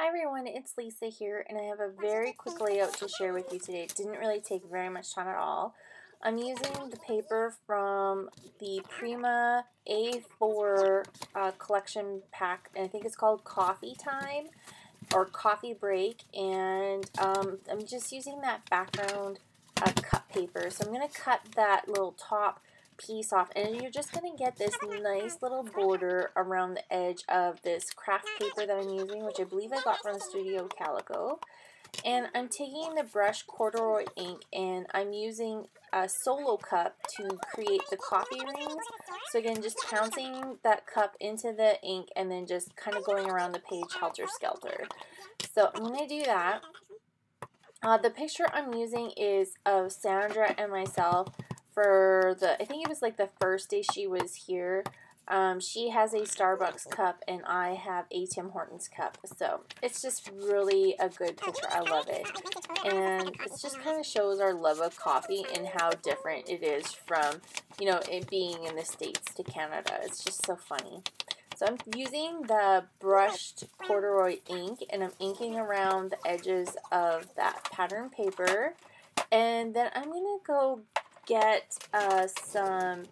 Hi everyone, it's Lisa here, and I have a very quick layout to share with you today. It didn't really take very much time at all. I'm using the paper from the Prima A4 collection pack, and I think it's called Coffee Time or Coffee Break, and I'm just using that background cut paper. So I'm going to cut that little top piece off, and you're just going to get this nice little border around the edge of this craft paper that I'm using, which I believe I got from the Studio Calico. And I'm taking the brush corduroy ink, and I'm using a solo cup to create the coffee rings. So again, just pouncing that cup into the ink and then just kind of going around the page helter-skelter. So I'm going to do that. The picture I'm using is of Sandra and myself for I think it was like the first day she was here. She has a Starbucks cup and I have a Tim Hortons cup. So it's just really a good picture. I love it. And it just kind of shows our love of coffee and how different it is from, it being in the States to Canada. It's just so funny. So I'm using the brushed corduroy ink, and I'm inking around the edges of that pattern paper. And then I'm going to go get some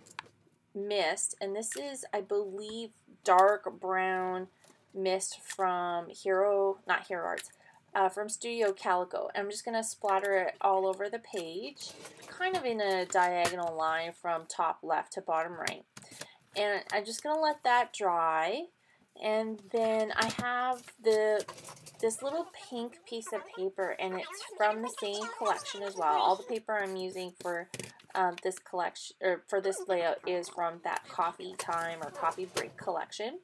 mist, and this is, I believe, dark brown mist from from Studio Calico. And I'm just going to splatter it all over the page, kind of in a diagonal line from top left to bottom right. And I'm just going to let that dry. And then I have this little pink piece of paper, and it's from the same collection as well. All the paper I'm using for this collection, or for this layout, is from that Coffee Time or Coffee Break collection.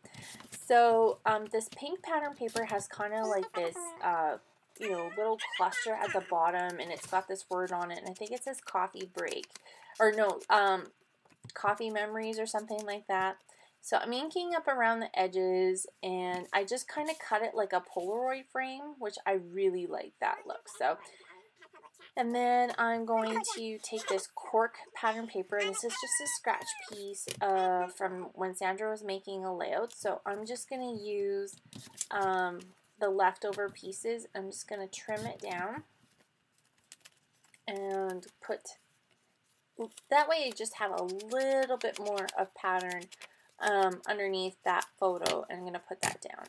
So this pink pattern paper has kind of like this little cluster at the bottom, and it's got this word on it, and I think it says Coffee Break, or no, Coffee Memories or something like that. So I'm inking up around the edges, and I just kind of cut it like a Polaroid frame, which I really like that look. So, and then I'm going to take this cork pattern paper, and this is just a scratch piece from when Sandra was making a layout. So I'm just going to use the leftover pieces. I'm just going to trim it down and that way I just have a little bit more of pattern underneath that photo, and I'm going to put that down.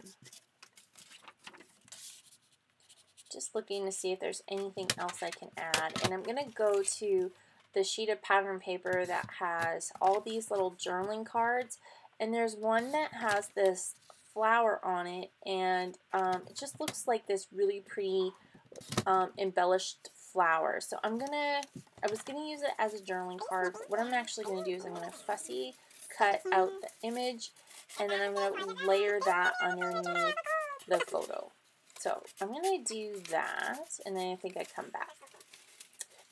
Just looking to see if there's anything else I can add, and I'm going to go to the sheet of pattern paper that has all these little journaling cards, and there's one that has this flower on it, and it just looks like this really pretty embellished flower. So I was gonna use it as a journaling card, but what I'm actually gonna do is I'm gonna fussy cut out the image, and then I'm gonna layer that underneath the photo. So I'm gonna do that, and then I think I come back.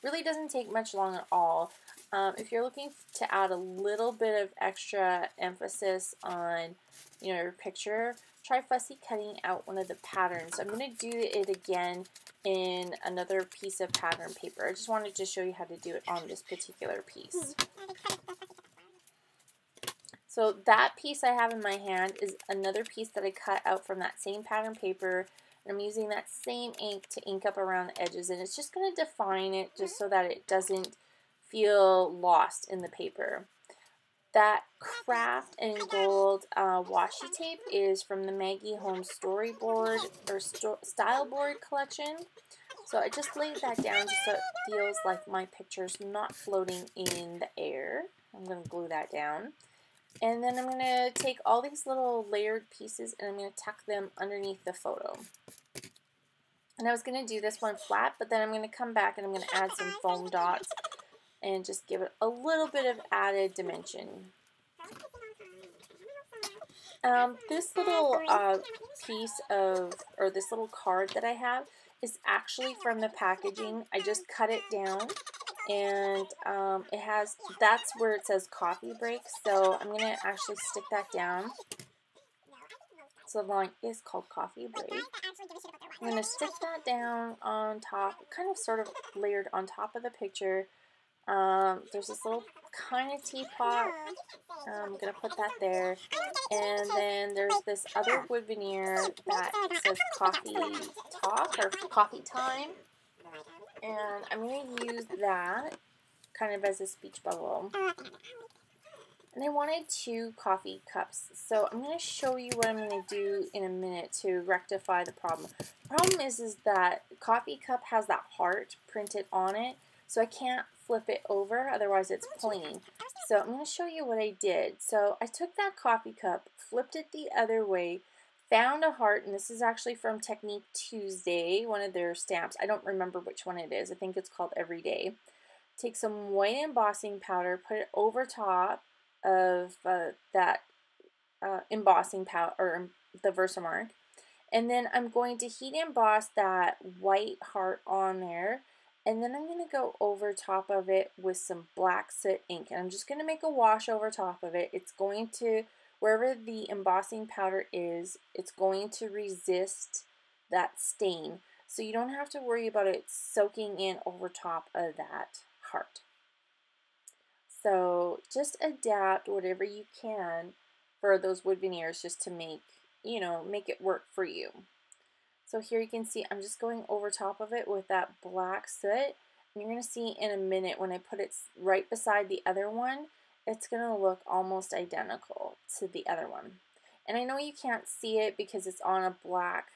Really doesn't take much long at all. If you're looking to add a little bit of extra emphasis on your picture, try fussy cutting out one of the patterns. I'm going to do it again in another piece of pattern paper. I just wanted to show you how to do it on this particular piece. So that piece I have in my hand is another piece that I cut out from that same pattern paper, and I'm using that same ink to ink up around the edges, and it's just going to define it just so that it doesn't feel lost in the paper. That craft and gold washi tape is from the Maggie Holmes Storyboard or Style Board collection. So I just laid that down just so it feels like my picture's not floating in the air. I'm going to glue that down. And then I'm going to take all these little layered pieces and I'm going to tuck them underneath the photo. And I was going to do this one flat, but then I'm going to come back and I'm going to add some foam dots and just give it a little bit of added dimension. This little piece of, or this little card that I have is actually from the packaging. I just cut it down, and that's where it says Coffee Break, so I'm going to actually stick that down. So the line is called Coffee Break. I'm going to stick that down on top, kind of sort of layered on top of the picture. There's this little kind of teapot. I'm going to put that there. And then there's this other wood veneer that says coffee talk or coffee time. And I'm going to use that kind of as a speech bubble. And I wanted 2 coffee cups. So I'm going to show you what I'm going to do in a minute to rectify the problem. The problem is that coffee cup has that heart printed on it. So I can't flip it over, otherwise it's plain. So I'm going to show you what I did. So I took that coffee cup, flipped it the other way, found a heart, and this is actually from Technique Tuesday, one of their stamps. I don't remember which one it is. I think it's called Everyday. Take some white embossing powder, put it over top of that embossing powder, or the Versamark. And then I'm going to heat emboss that white heart on there. And then I'm going to go over top of it with some black soot ink. And I'm just going to make a wash over top of it. It's going to, wherever the embossing powder is, it's going to resist that stain. So you don't have to worry about it soaking in over top of that heart. So just adapt whatever you can for those wood veneers just to make, make it work for you. So here you can see I'm just going over top of it with that black soot. And you're going to see in a minute when I put it right beside the other one, it's going to look almost identical to the other one. And I know you can't see it because it's on a black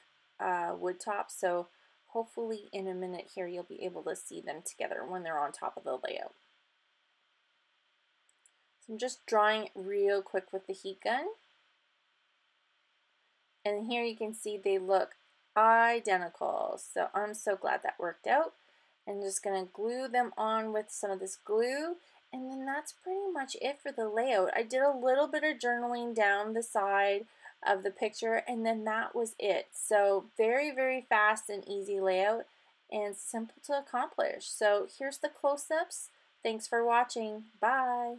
wood top, so hopefully in a minute here you'll be able to see them together when they're on top of the layout. So I'm just drawing it real quick with the heat gun. And here you can see they look identical. So I'm so glad that worked out. I'm just going to glue them on with some of this glue. And then that's pretty much it for the layout. I did a little bit of journaling down the side of the picture, and then that was it. So very, very fast and easy layout and simple to accomplish. So here's the close-ups. Thanks for watching. Bye.